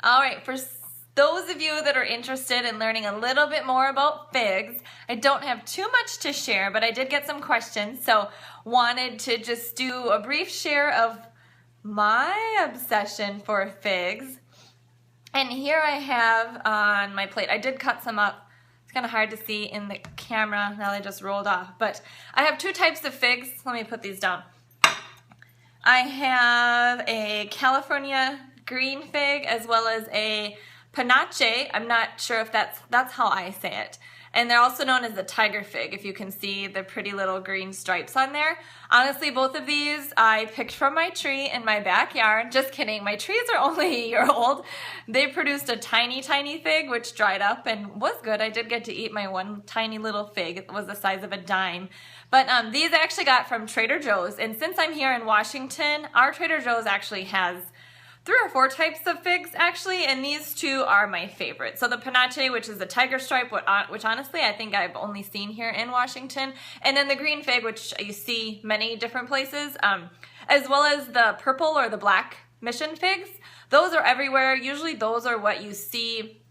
All right, for those of you that are interested in learning a little bit more about figs, I don't have too much to share, but I did get some questions, so wanted to just do a brief share of my obsession for figs. And here I have on my plate, I did cut some up. It's kind of hard to see in the camera, now they just rolled off, but I have two types of figs. Let me put these down. I have a California green fig as well as a panache. I'm not sure if that's how I say it. And they're also known as the tiger fig, if you can see the pretty little green stripes on there. Honestly, both of these I picked from my tree in my backyard. Just kidding, my trees are only a year old. They produced a tiny, tiny fig, which dried up and was good. I did get to eat my one tiny little fig. It was the size of a dime. But these I actually got from Trader Joe's. And since I'm here in Washington, our Trader Joe's actually has 3 or 4 types of figs actually, and these two are my favorite. So the panache, which is the tiger stripe, which honestly I think I've only seen here in Washington, and then the green fig, which you see many different places, as well as the purple or the black mission figs. Those are everywhere. Usually those are what you see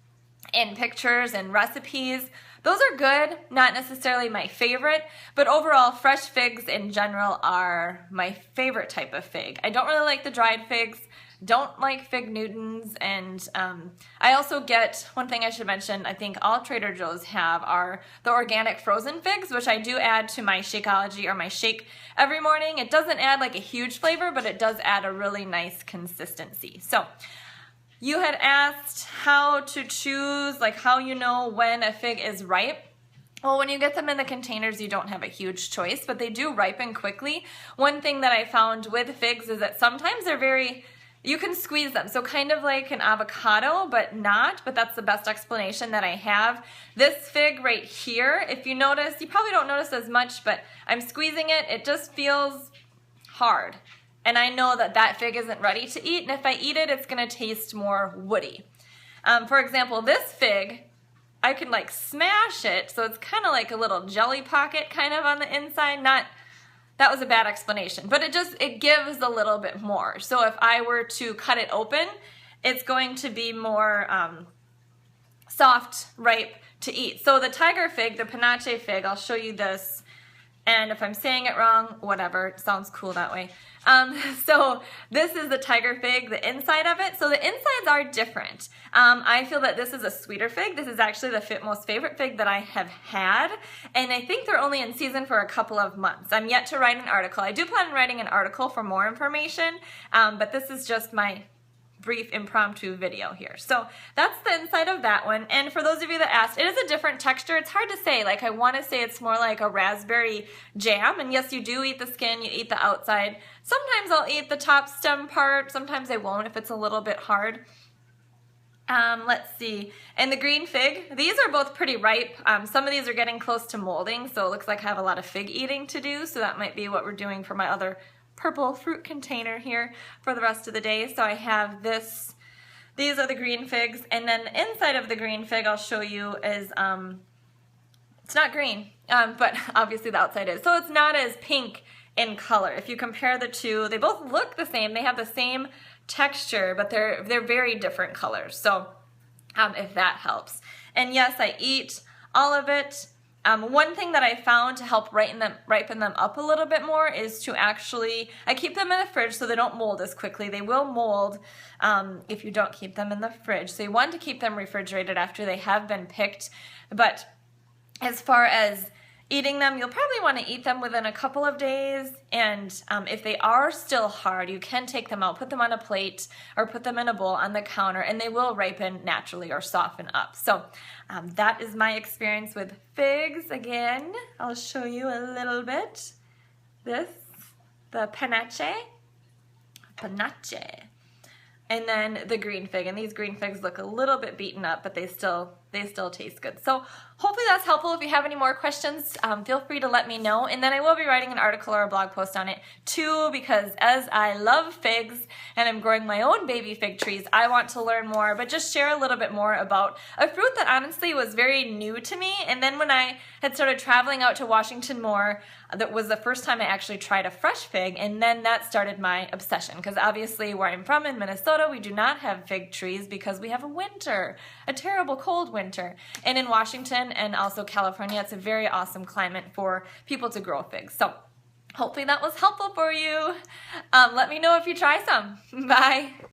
in pictures and recipes. Those are good, not necessarily my favorite, but overall fresh figs in general are my favorite type of fig. I don't really like the dried figs. Don't like fig Newtons, and I also get, one thing I should mention, I think all Trader Joe's have are the organic frozen figs, which I do add to my Shakeology or my shake every morning. It doesn't add like a huge flavor, but it does add a really nice consistency. So you had asked how to choose, like how you know when a fig is ripe. Well, when you get them in the containers, you don't have a huge choice, but they do ripen quickly. One thing that I found with figs is that sometimes they're you can squeeze them, so kind of like an avocado, but not, but that's the best explanation that I have. This fig right here, if you notice, you probably don't notice as much, but I'm squeezing it, it just feels hard. And I know that that fig isn't ready to eat, and if I eat it, it's gonna taste more woody. For example, this fig, I can like smash it, so it's kind of like a little jelly pocket kind of on the inside, that was a bad explanation, but it gives a little bit more. So if I were to cut it open, it's going to be more soft, ripe to eat. So the tiger fig, the panache fig, I'll show you this, and if I'm saying it wrong, whatever, it sounds cool that way. So this is the tiger fig, the inside of it. So the insides are different. I feel that this is a sweeter fig. This is actually the most favorite fig that I have had, and I think they're only in season for a couple of months. I'm yet to write an article. I do plan on writing an article for more information, but this is just my brief impromptu video here. So that's the inside of that one. And for those of you that asked, it is a different texture. It's hard to say. Like I want to say it's more like a raspberry jam. And yes, you do eat the skin, you eat the outside. Sometimes I'll eat the top stem part. Sometimes I won't if it's a little bit hard. Let's see. And the green fig, these are both pretty ripe. Some of these are getting close to molding, so it looks like I have a lot of fig eating to do. So that might be what we're doing for my other purple fruit container here for the rest of the day. So I have this, these are the green figs, and then the inside of the green fig I'll show you is, it's not green, but obviously the outside is. So it's not as pink in color. If you compare the two, they both look the same, they have the same texture, but they're very different colors. So if that helps. And yes, I eat all of it. One thing that I found to help ripen them up a little bit more is to actually, I keep them in the fridge so they don't mold as quickly. They will mold if you don't keep them in the fridge. So you want to keep them refrigerated after they have been picked. But as far as eating them, you'll probably want to eat them within a couple of days, and if they are still hard, you can take them out, put them on a plate, or put them in a bowl on the counter, and they will ripen naturally or soften up. So that is my experience with figs. Again, I'll show you a little bit. This, the panache, and then the green fig, and these green figs look a little bit beaten up, but they still taste good. So hopefully that's helpful. If you have any more questions, feel free to let me know, and then I will be writing an article or a blog post on it too, because as I love figs and I'm growing my own baby fig trees, I want to learn more, but just share a little bit more about a fruit that honestly was very new to me. And then when I had started traveling out to Washington more, that was the first time I actually tried a fresh fig, and then that started my obsession, because obviously where I'm from in Minnesota, Minnesota, we do not have fig trees because we have a winter, a terrible cold winter. And in Washington and also California, it's a very awesome climate for people to grow figs. So hopefully that was helpful for you. Let me know if you try some. Bye.